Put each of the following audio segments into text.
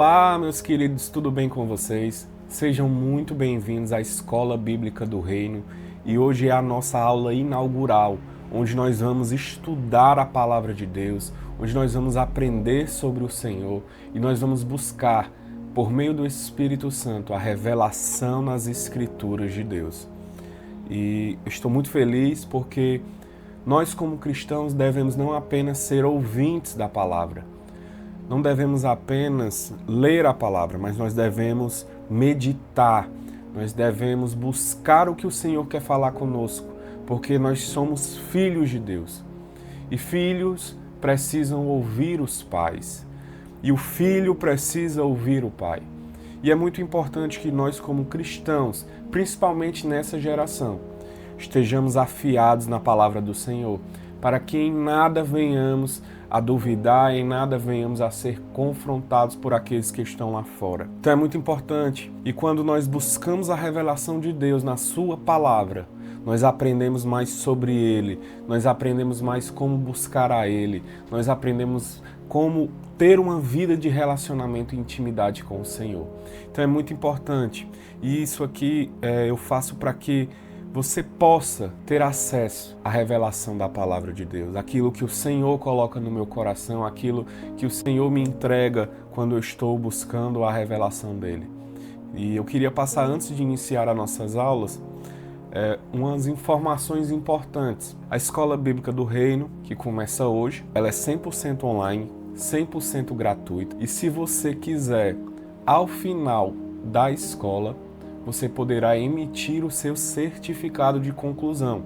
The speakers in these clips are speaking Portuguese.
Olá, meus queridos, tudo bem com vocês? Sejam muito bem-vindos à Escola Bíblica do Reino e hoje é a nossa aula inaugural, onde nós vamos estudar a Palavra de Deus, onde nós vamos aprender sobre o Senhor e nós vamos buscar, por meio do Espírito Santo, a revelação nas Escrituras de Deus. E estou muito feliz porque nós, como cristãos, devemos não apenas ser ouvintes da Palavra, não devemos apenas ler a palavra, mas nós devemos meditar, nós devemos buscar o que o Senhor quer falar conosco, porque nós somos filhos de Deus. E filhos precisam ouvir os pais, e o filho precisa ouvir o pai. E é muito importante que nós, como cristãos, principalmente nessa geração, estejamos afiados na palavra do Senhor, para que em nada venhamos a duvidar, em nada venhamos a ser confrontados por aqueles que estão lá fora. Então é muito importante. E quando nós buscamos a revelação de Deus na sua palavra, nós aprendemos mais sobre Ele, nós aprendemos mais como buscar a Ele, nós aprendemos como ter uma vida de relacionamento e intimidade com o Senhor. Então é muito importante. E isso aqui eu faço para que você possa ter acesso à revelação da palavra de Deus, aquilo que o Senhor coloca no meu coração, aquilo que o Senhor me entrega quando eu estou buscando a revelação dele. E eu queria passar, antes de iniciar as nossas aulas, umas informações importantes. A Escola Bíblica do Reino, que começa hoje, ela é 100% online, 100% gratuita. E se você quiser, ao final da escola, você poderá emitir o seu certificado de conclusão.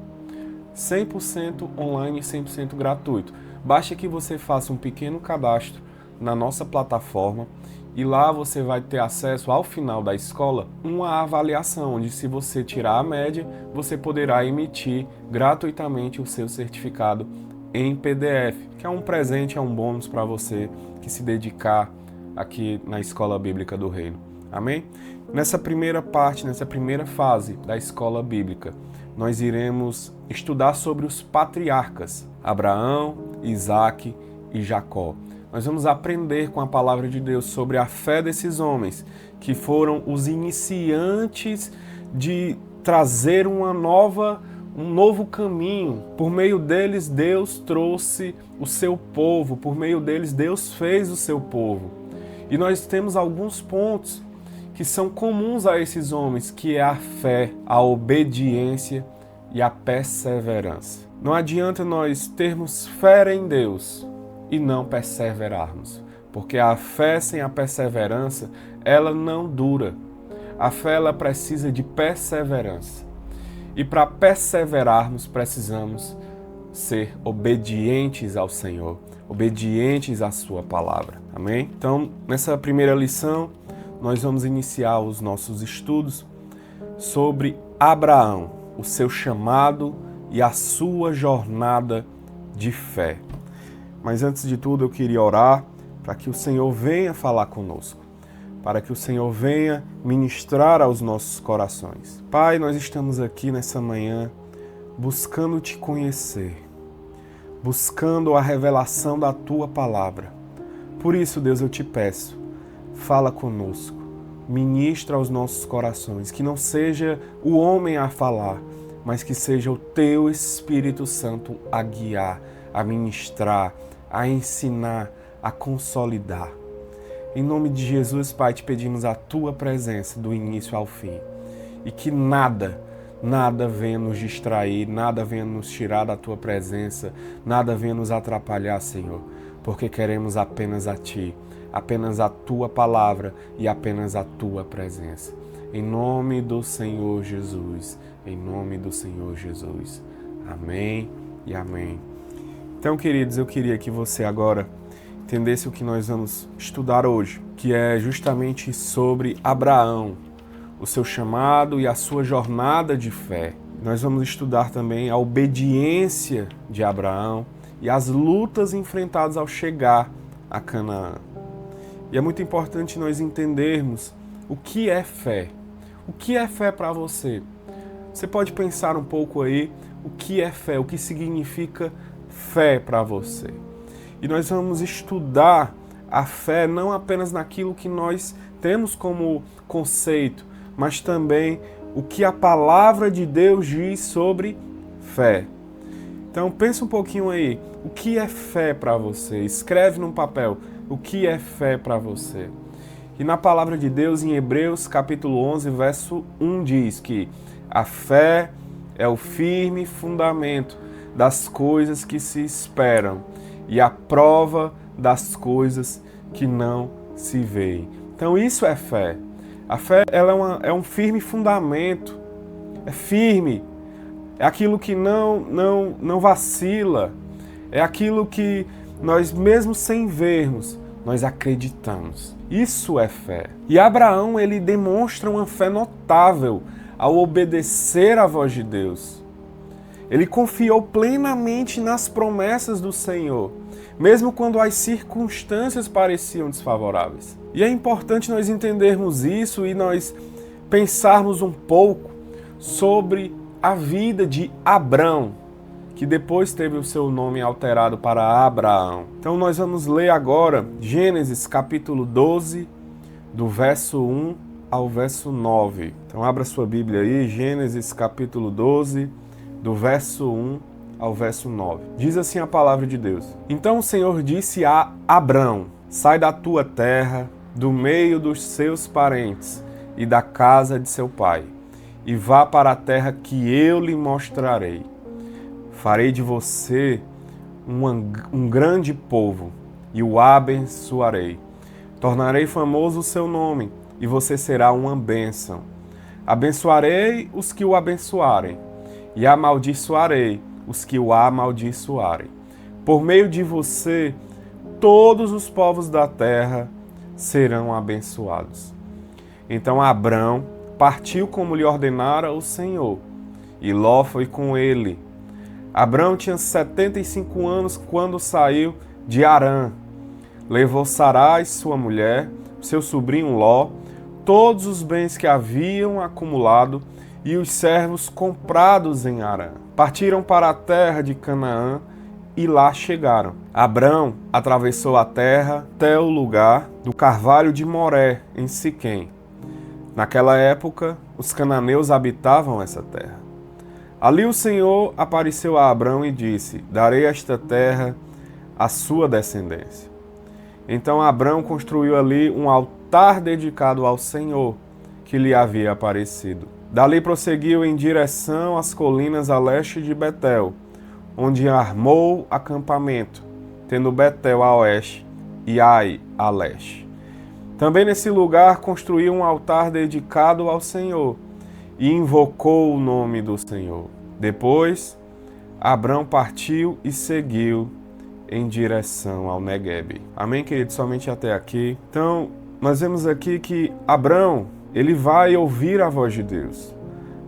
100% online e 100% gratuito. Basta que você faça um pequeno cadastro na nossa plataforma e lá você vai ter acesso, ao final da escola, uma avaliação, onde se você tirar a média, você poderá emitir gratuitamente o seu certificado em PDF, que é um presente, é um bônus para você que se dedicar aqui na Escola Bíblica do Reino. Amém? Nessa primeira parte, nessa primeira fase da escola bíblica, nós iremos estudar sobre os patriarcas, Abraão, Isaque e Jacó. Nós vamos aprender com a palavra de Deus sobre a fé desses homens, que foram os iniciantes de trazer um novo caminho. Por meio deles, Deus trouxe o seu povo, por meio deles, Deus fez o seu povo. E nós temos alguns pontos que são comuns a esses homens, que é a fé, a obediência e a perseverança. Não adianta nós termos fé em Deus e não perseverarmos, porque a fé sem a perseverança, ela não dura. A fé, ela precisa de perseverança. E para perseverarmos, precisamos ser obedientes ao Senhor, obedientes à sua palavra. Amém? Então, nessa primeira lição, nós vamos iniciar os nossos estudos sobre Abraão, o seu chamado e a sua jornada de fé. Mas antes de tudo eu queria orar para que o Senhor venha falar conosco, para que o Senhor venha ministrar aos nossos corações. Pai, nós estamos aqui nessa manhã buscando te conhecer, buscando a revelação da tua palavra. Por isso, Deus, eu te peço, fala conosco, ministra aos nossos corações, que não seja o homem a falar, mas que seja o teu Espírito Santo a guiar, a ministrar, a ensinar, a consolidar. Em nome de Jesus, Pai, te pedimos a tua presença do início ao fim e que nada venha nos distrair, nada venha nos tirar da tua presença, nada venha nos atrapalhar, Senhor, porque queremos apenas a ti, apenas a tua palavra e apenas a tua presença. Em nome do Senhor Jesus, em nome do Senhor Jesus. Amém e amém. Então, queridos, eu queria que você agora entendesse o que nós vamos estudar hoje, que é justamente sobre Abraão, o seu chamado e a sua jornada de fé. Nós vamos estudar também a obediência de Abraão e as lutas enfrentadas ao chegar a Canaã. E é muito importante nós entendermos o que é fé. O que é fé para você? Você pode pensar um pouco aí o que é fé, o que significa fé para você. E nós vamos estudar a fé não apenas naquilo que nós temos como conceito, mas também o que a palavra de Deus diz sobre fé. Então pensa um pouquinho aí, o que é fé para você? Escreve num papel o que é fé para você. E na palavra de Deus, em Hebreus capítulo 11, verso 1, diz que a fé é o firme fundamento das coisas que se esperam e a prova das coisas que não se veem. Então isso é fé. A fé ela é um firme fundamento, é firme, é aquilo que não vacila, é aquilo que nós, mesmo sem vermos, nós acreditamos. Isso é fé. E Abraão, ele demonstra uma fé notável ao obedecer à voz de Deus. Ele confiou plenamente nas promessas do Senhor, mesmo quando as circunstâncias pareciam desfavoráveis. E é importante nós entendermos isso e nós pensarmos um pouco sobre a vida de Abrão, que depois teve o seu nome alterado para Abraão. Então nós vamos ler agora Gênesis capítulo 12, do verso 1 ao verso 9. Então abra sua Bíblia aí, Gênesis capítulo 12, do verso 1 ao verso 9. Diz assim a palavra de Deus: Então o Senhor disse a Abrão: Sai da tua terra, do meio dos seus parentes e da casa de seu pai, e vá para a terra que eu lhe mostrarei. Farei de você um grande povo e o abençoarei. Tornarei famoso o seu nome e você será uma bênção. Abençoarei os que o abençoarem e amaldiçoarei os que o amaldiçoarem. Por meio de você, todos os povos da terra serão abençoados. Então Abrão partiu como lhe ordenara o Senhor, e Ló foi com ele. Abrão tinha 75 anos quando saiu de Harã. Levou Sarai, sua mulher, seu sobrinho Ló, todos os bens que haviam acumulado e os servos comprados em Harã. Partiram para a terra de Canaã e lá chegaram. Abrão atravessou a terra até o lugar do carvalho de Moré, em Siquém. Naquela época, os cananeus habitavam essa terra. Ali o Senhor apareceu a Abrão e disse: Darei esta terra à sua descendência. Então Abrão construiu ali um altar dedicado ao Senhor, que lhe havia aparecido. Dali prosseguiu em direção às colinas a leste de Betel, onde armou acampamento, tendo Betel a oeste e Ai a leste. Também nesse lugar construiu um altar dedicado ao Senhor e invocou o nome do Senhor. Depois, Abrão partiu e seguiu em direção ao Neguebe. Amém, querido? Somente até aqui. Então, nós vemos aqui que Abrão, ele vai ouvir a voz de Deus.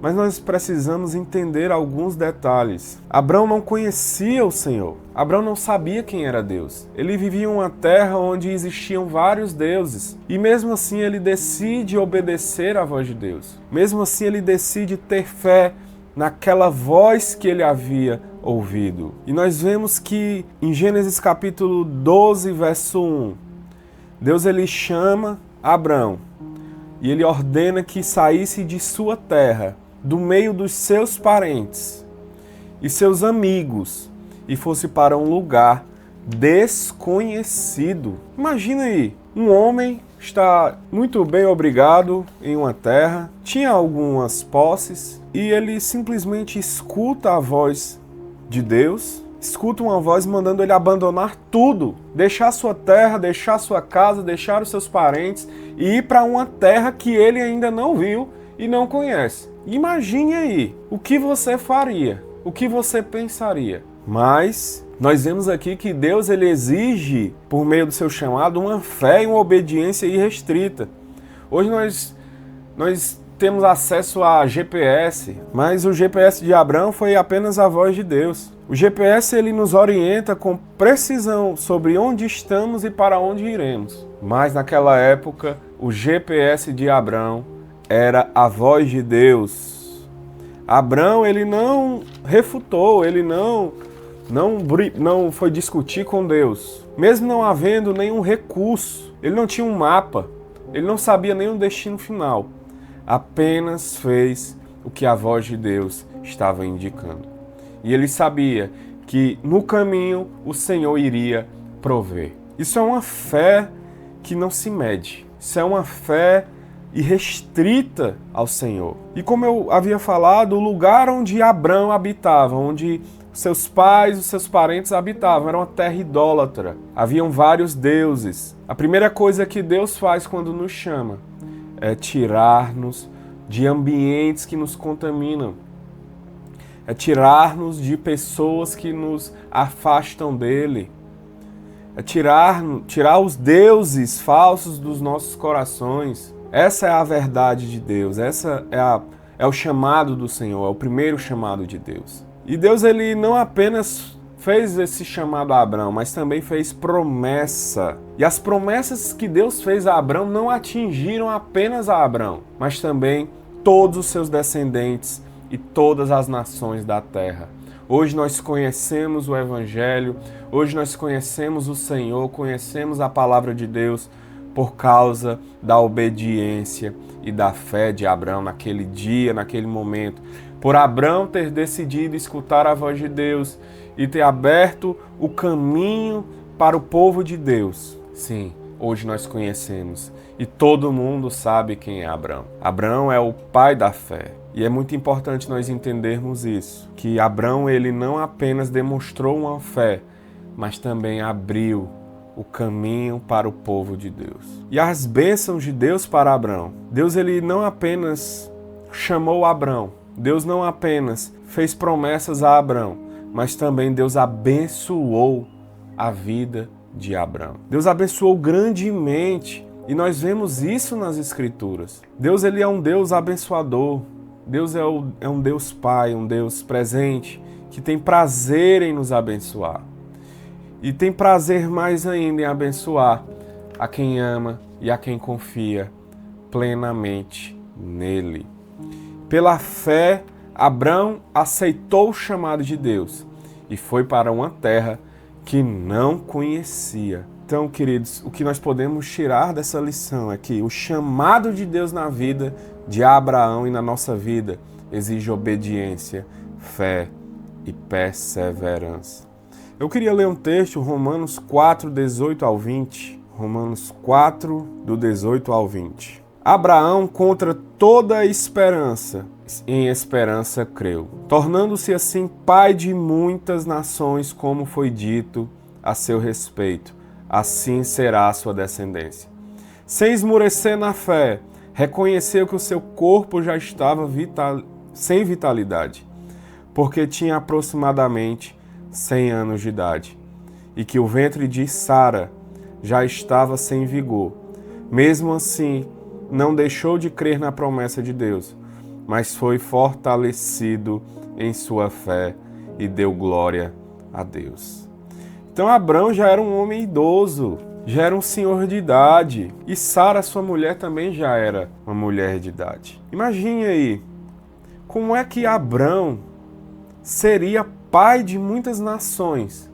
Mas nós precisamos entender alguns detalhes. Abrão não conhecia o Senhor. Abrão não sabia quem era Deus. Ele vivia em uma terra onde existiam vários deuses. E mesmo assim ele decide obedecer à voz de Deus. Mesmo assim ele decide ter fé naquela voz que ele havia ouvido. E nós vemos que em Gênesis capítulo 12, verso 1, Deus ele chama Abrão e ele ordena que saísse de sua terra, do meio dos seus parentes e seus amigos, e fosse para um lugar desconhecido. Imagina aí, um homem está muito bem obrigado em uma terra, tinha algumas posses, e ele simplesmente escuta a voz de Deus, escuta uma voz mandando ele abandonar tudo, deixar sua terra, deixar sua casa, deixar os seus parentes e ir para uma terra que ele ainda não viu e não conhece. Imagine aí, o que você faria? O que você pensaria? Mas nós vemos aqui que Deus ele exige, por meio do seu chamado, uma fé e uma obediência irrestrita. Hoje nós temos acesso a GPS, mas o GPS de Abrão foi apenas a voz de Deus. O GPS ele nos orienta com precisão sobre onde estamos e para onde iremos. Mas naquela época, o GPS de Abrão era a voz de Deus. Abrão ele não refutou, ele não não foi discutir com Deus, mesmo não havendo nenhum recurso. Ele não tinha um mapa, ele não sabia nenhum destino final. Apenas fez o que a voz de Deus estava indicando. E ele sabia que no caminho o Senhor iria prover. Isso é uma fé que não se mede. Isso é uma fé irrestrita ao Senhor. E como eu havia falado, o lugar onde Abrão habitava, onde seus pais, os seus parentes habitavam, era uma terra idólatra. Haviam vários deuses. A primeira coisa que Deus faz quando nos chama é tirar-nos de ambientes que nos contaminam. É tirar-nos de pessoas que nos afastam dele. É tirar os deuses falsos dos nossos corações. Essa é a verdade de Deus. Essa é o chamado do Senhor, é o primeiro chamado de Deus. E Deus, ele não apenas fez esse chamado a Abrão, mas também fez promessa. E as promessas que Deus fez a Abrão não atingiram apenas a Abrão, mas também todos os seus descendentes e todas as nações da terra. Hoje nós conhecemos o Evangelho, hoje nós conhecemos o Senhor, conhecemos a palavra de Deus por causa da obediência e da fé de Abrão naquele dia, naquele momento. Por Abrão ter decidido escutar a voz de Deus e ter aberto o caminho para o povo de Deus. Sim, hoje nós conhecemos e todo mundo sabe quem é Abrão. Abrão é o pai da fé. E é muito importante nós entendermos isso, que Abrão, ele não apenas demonstrou uma fé, mas também abriu o caminho para o povo de Deus. E as bênçãos de Deus para Abrão. Deus, ele não apenas chamou Abrão, Deus não apenas fez promessas a Abrão, mas também Deus abençoou a vida de Abrão. Deus abençoou grandemente, e nós vemos isso nas Escrituras. Deus, ele é um Deus abençoador. Deus é um Deus Pai, um Deus presente, que tem prazer em nos abençoar. E tem prazer mais ainda em abençoar a quem ama e a quem confia plenamente nele. Pela fé, Abrão aceitou o chamado de Deus e foi para uma terra que não conhecia. Então, queridos, o que nós podemos tirar dessa lição é que o chamado de Deus na vida de Abraão e na nossa vida exige obediência, fé e perseverança. Eu queria ler um texto, Romanos 4, 18 ao 20. Romanos 4, do 18 ao 20. Abraão, contra toda esperança, em esperança creu, tornando-se assim pai de muitas nações, como foi dito a seu respeito. Assim será a sua descendência. Sem esmorecer na fé, reconheceu que o seu corpo já estava sem vitalidade, porque tinha aproximadamente 100 anos de idade, e que o ventre de Sara já estava sem vigor. Mesmo assim, não deixou de crer na promessa de Deus, mas foi fortalecido em sua fé e deu glória a Deus. Então Abrão já era um homem idoso, já era um senhor de idade, e Sara, sua mulher, também já era uma mulher de idade. Imagine aí, como é que Abrão seria pai de muitas nações,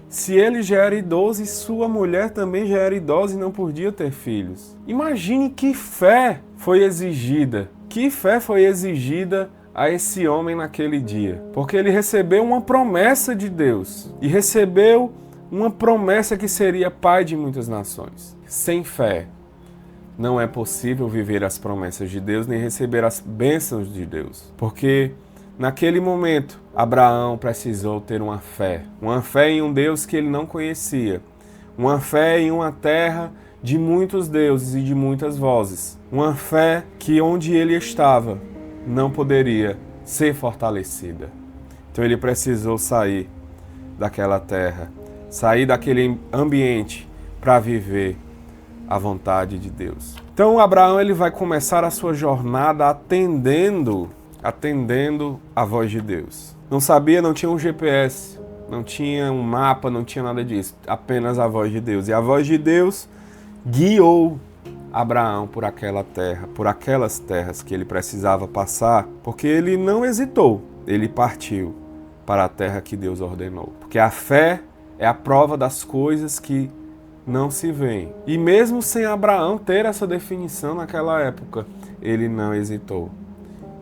se ele já era idoso e sua mulher também já era idosa e não podia ter filhos? Imagine que fé foi exigida, a esse homem naquele dia, porque ele recebeu uma promessa de Deus e recebeu uma promessa que seria pai de muitas nações. Sem fé, não é possível viver as promessas de Deus nem receber as bênçãos de Deus, porque naquele momento, Abraão precisou ter uma fé em um Deus que ele não conhecia, uma fé em uma terra de muitos deuses e de muitas vozes, uma fé que onde ele estava não poderia ser fortalecida. Então ele precisou sair daquela terra, sair daquele ambiente para viver a vontade de Deus. Então Abraão, ele vai começar a sua jornada atendendo a voz de Deus. Não sabia, não tinha um GPS, não tinha um mapa, não tinha nada disso, apenas a voz de Deus. E a voz de Deus guiou Abraão por aquela terra, por aquelas terras que ele precisava passar, porque ele não hesitou, ele partiu para a terra que Deus ordenou. Porque a fé é a prova das coisas que não se veem. E mesmo sem Abraão ter essa definição naquela época, ele não hesitou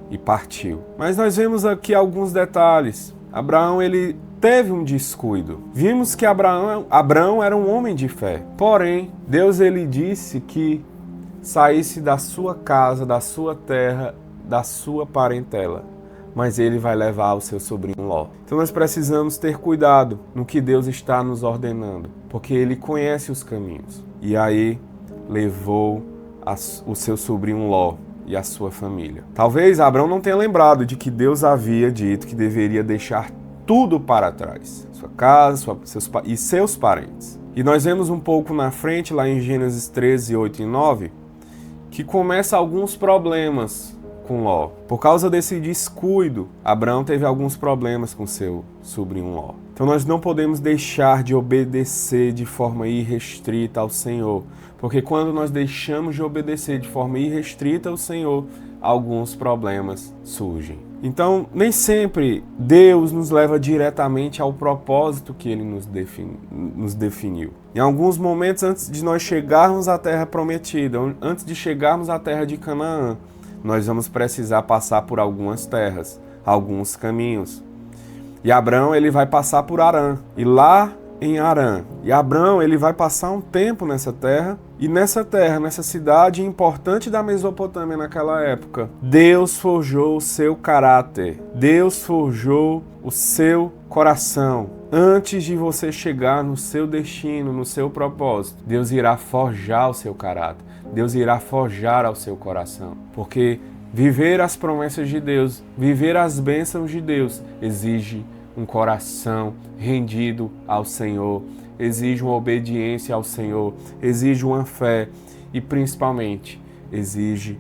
e partiu. Mas nós vemos aqui alguns detalhes. Abraão, ele teve um descuido. Vimos que Abraão era um homem de fé. Porém, Deus ele disse que saísse da sua casa, da sua terra, da sua parentela. Mas ele vai levar o seu sobrinho Ló. Então nós precisamos ter cuidado no que Deus está nos ordenando, porque ele conhece os caminhos. E aí levou o seu sobrinho Ló e a sua família. Talvez Abraão não tenha lembrado de que Deus havia dito que deveria deixar tudo para trás. Sua casa, seus parentes. E nós vemos um pouco na frente, lá em Gênesis 13, 8 e 9, que começa alguns problemas com Ló. Por causa desse descuido, Abraão teve alguns problemas com seu sobrinho Ló. Então nós não podemos deixar de obedecer de forma irrestrita ao Senhor, porque quando nós deixamos de obedecer de forma irrestrita ao Senhor, alguns problemas surgem. Então, nem sempre Deus nos leva diretamente ao propósito que Ele nos definiu. Em alguns momentos, antes de nós chegarmos à terra prometida, antes de chegarmos à terra de Canaã, nós vamos precisar passar por algumas terras, alguns caminhos. E Abraão, ele vai passar por Harã. E lá em Harã, Abraão, ele vai passar um tempo nessa terra. E nessa terra, nessa cidade importante da Mesopotâmia naquela época, Deus forjou o seu caráter. Deus forjou o seu coração. Antes de você chegar no seu destino, no seu propósito, Deus irá forjar o seu caráter. Deus irá forjar ao seu coração. Porque viver as promessas de Deus, viver as bênçãos de Deus, exige um coração rendido ao Senhor, exige uma obediência ao Senhor, exige uma fé e, principalmente, exige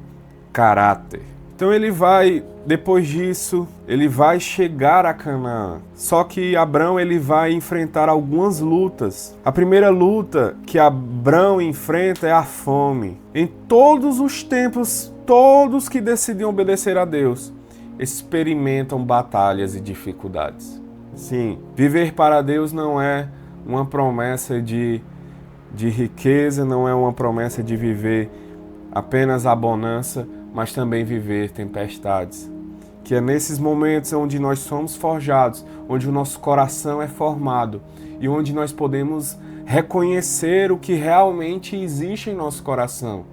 caráter. Então ele vai, depois disso, ele vai chegar a Canaã. Só que Abraão ele vai enfrentar algumas lutas. A primeira luta que Abraão enfrenta é a fome. Em todos os tempos, todos que decidem obedecer a Deus experimentam batalhas e dificuldades. Sim, viver para Deus não é uma promessa de riqueza, não é uma promessa de viver apenas a bonança, mas também viver tempestades. Que é nesses momentos onde nós somos forjados, onde o nosso coração é formado e onde nós podemos reconhecer o que realmente existe em nosso coração.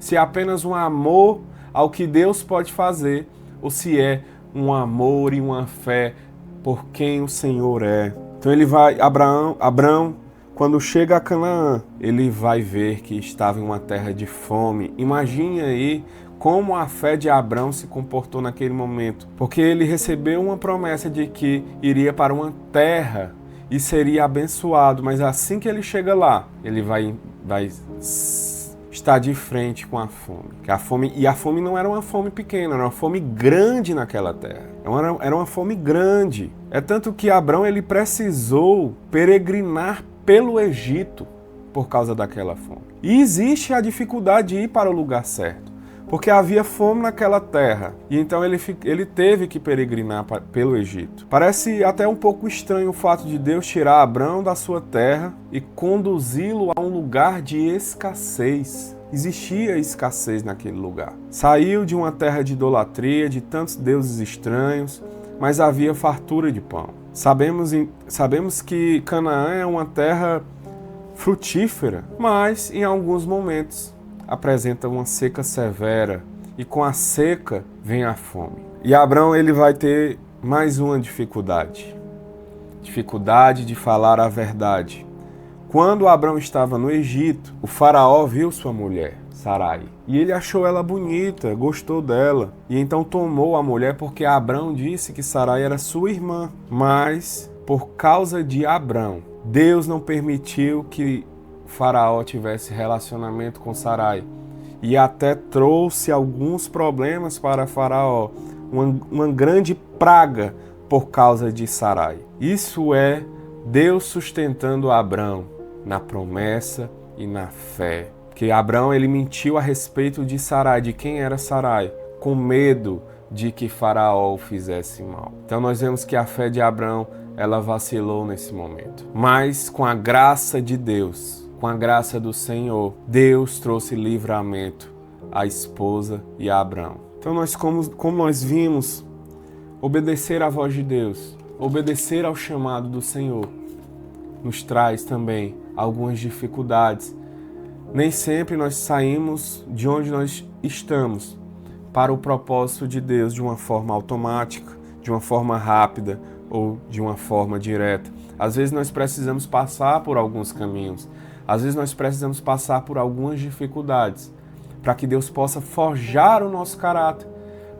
Se é apenas um amor ao que Deus pode fazer, ou se é um amor e uma fé por quem o Senhor é. Então Abraão, quando chega a Canaã, ele vai ver que estava em uma terra de fome. Imagine aí como a fé de Abraão se comportou naquele momento. Porque ele recebeu uma promessa de que iria para uma terra e seria abençoado. Mas assim que ele chega lá, ele vai estar de frente com a fome. E a fome não era uma fome pequena, era uma fome grande naquela terra. Era uma fome grande. É tanto que Abraão ele precisou peregrinar pelo Egito por causa daquela fome. E existe a dificuldade de ir para o lugar certo, porque havia fome naquela terra. E então ele teve que peregrinar pelo Egito. Parece até um pouco estranho o fato de Deus tirar Abraão da sua terra e conduzi-lo a um lugar de escassez. Existia escassez naquele lugar. Saiu de uma terra de idolatria, de tantos deuses estranhos, mas havia fartura de pão. Sabemos que Canaã é uma terra frutífera, mas em alguns momentos apresenta uma seca severa e com a seca vem a fome. E Abraão ele vai ter mais uma dificuldade de falar a verdade. Quando Abraão estava no Egito, o faraó viu sua mulher, Sarai, e ele achou ela bonita, gostou dela, e então tomou a mulher porque Abraão disse que Sarai era sua irmã. Mas, por causa de Abraão, Deus não permitiu que o faraó tivesse relacionamento com Sarai, e até trouxe alguns problemas para Faraó, uma grande praga por causa de Sarai. Isso é Deus sustentando Abraão na promessa e na fé. Porque Abraão ele mentiu a respeito de Sarai, de quem era Sarai, com medo de que Faraó o fizesse mal. Então nós vemos que a fé de Abrão, ela vacilou nesse momento. Mas com a graça de Deus, com a graça do Senhor, Deus trouxe livramento à esposa e a Abrão. Então como nós vimos, obedecer à voz de Deus, obedecer ao chamado do Senhor, nos traz também algumas dificuldades. Nem sempre nós saímos de onde nós estamos para o propósito de Deus de uma forma automática, de uma forma rápida ou de uma forma direta. Às vezes nós precisamos passar por alguns caminhos, às vezes nós precisamos passar por algumas dificuldades para que Deus possa forjar o nosso caráter,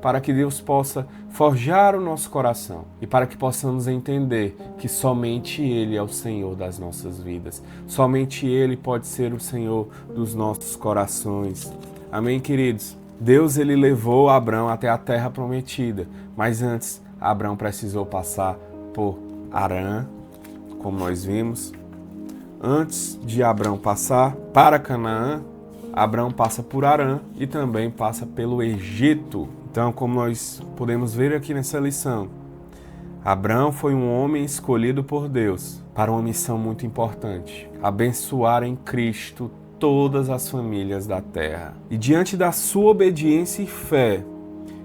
para que Deus possa forjar o nosso coração e para que possamos entender que somente Ele é o Senhor das nossas vidas. Somente Ele pode ser o Senhor dos nossos corações. Amém, queridos? Deus, Ele levou Abrão até a terra prometida, mas antes, Abrão precisou passar por Harã, como nós vimos. Antes de Abrão passar para Canaã, Abrão passa por Harã e também passa pelo Egito. Então, como nós podemos ver aqui nessa lição, Abrão foi um homem escolhido por Deus para uma missão muito importante: abençoar em Cristo todas as famílias da terra. E diante da sua obediência e fé,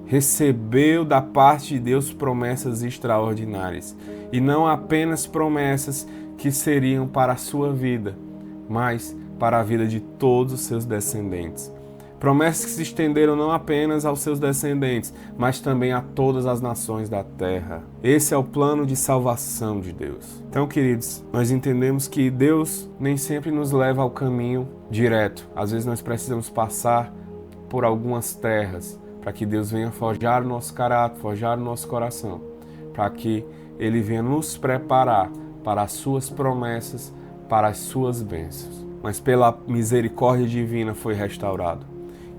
recebeu da parte de Deus promessas extraordinárias. E não apenas promessas que seriam para a sua vida, mas para a vida de todos os seus descendentes. Promessas que se estenderam não apenas aos seus descendentes, mas também a todas as nações da terra. Esse é o plano de salvação de Deus. Então, queridos, nós entendemos que Deus nem sempre nos leva ao caminho direto. Às vezes nós precisamos passar por algumas terras para que Deus venha forjar o nosso caráter, forjar o nosso coração, para que Ele venha nos preparar para as suas promessas, para as suas bênçãos. Mas pela misericórdia divina foi restaurado.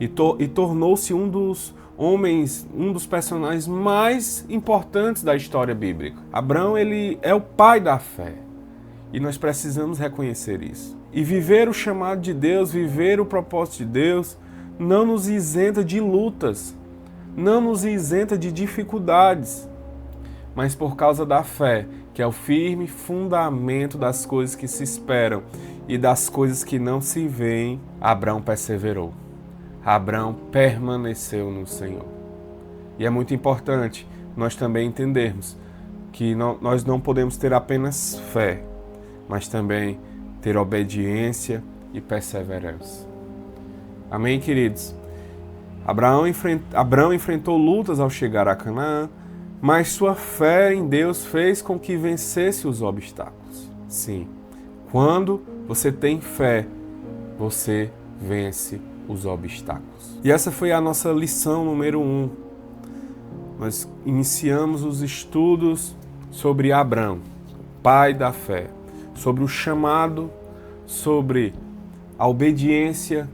E tornou-se um dos homens, um dos personagens mais importantes da história bíblica. Abrão, ele é o pai da fé. E nós precisamos reconhecer isso. E viver o chamado de Deus, viver o propósito de Deus, não nos isenta de lutas, não nos isenta de dificuldades. Mas por causa da fé, que é o firme fundamento das coisas que se esperam e das coisas que não se veem, Abrão perseverou. Abrão permaneceu no Senhor. E é muito importante nós também entendermos que nós não podemos ter apenas fé, mas também ter obediência e perseverança. Amém, queridos? Abrão enfrentou lutas ao chegar a Canaã, mas sua fé em Deus fez com que vencesse os obstáculos. Sim, quando você tem fé, você vence os obstáculos. E essa foi a nossa lição número 1. Nós iniciamos os estudos sobre Abrão, pai da fé, sobre o chamado, sobre a obediência,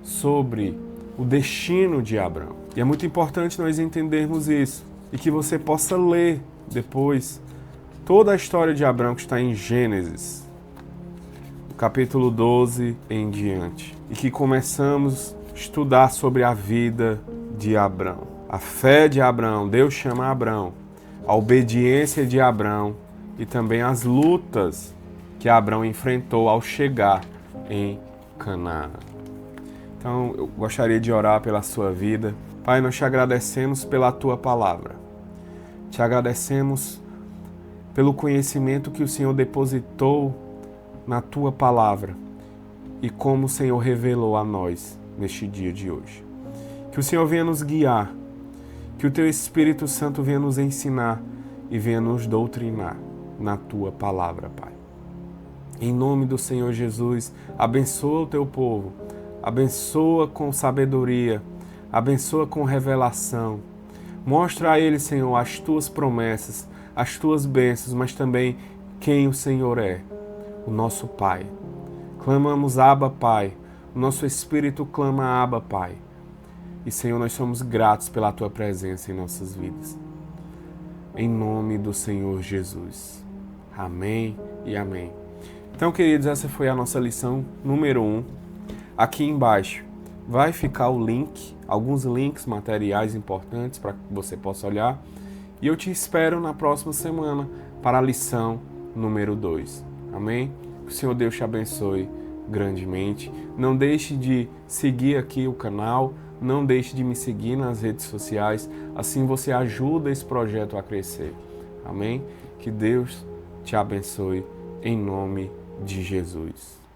sobre o destino de Abrão. E é muito importante nós entendermos isso e que você possa ler depois toda a história de Abrão que está em Gênesis, capítulo 12 em diante, e que começamos a estudar sobre a vida de Abrão. A fé de Abrão, Deus chama Abrão, a obediência de Abrão e também as lutas que Abrão enfrentou ao chegar em Canaã. Então, eu gostaria de orar pela sua vida. Pai, nós te agradecemos pela tua palavra. Te agradecemos pelo conhecimento que o Senhor depositou na tua palavra e como o Senhor revelou a nós neste dia de hoje. Que o Senhor venha nos guiar, que o teu Espírito Santo venha nos ensinar e venha nos doutrinar na tua palavra, Pai. Em nome do Senhor Jesus, abençoa o teu povo, abençoa com sabedoria, abençoa com revelação. Mostra a eles, Senhor, as tuas promessas, as tuas bênçãos, mas também quem o Senhor é, o nosso Pai. Clamamos Abba, Pai. O nosso espírito clama Abba, Pai. E, Senhor, nós somos gratos pela tua presença em nossas vidas. Em nome do Senhor Jesus. Amém e amém. Então, queridos, essa foi a nossa lição número 1. Aqui embaixo vai ficar o link alguns links, materiais importantes para que você possa olhar. E eu te espero na próxima semana para a lição número 2. Amém? Que o Senhor Deus te abençoe grandemente. Não deixe de seguir aqui o canal, não deixe de me seguir nas redes sociais, assim você ajuda esse projeto a crescer. Amém? Que Deus te abençoe em nome de Jesus.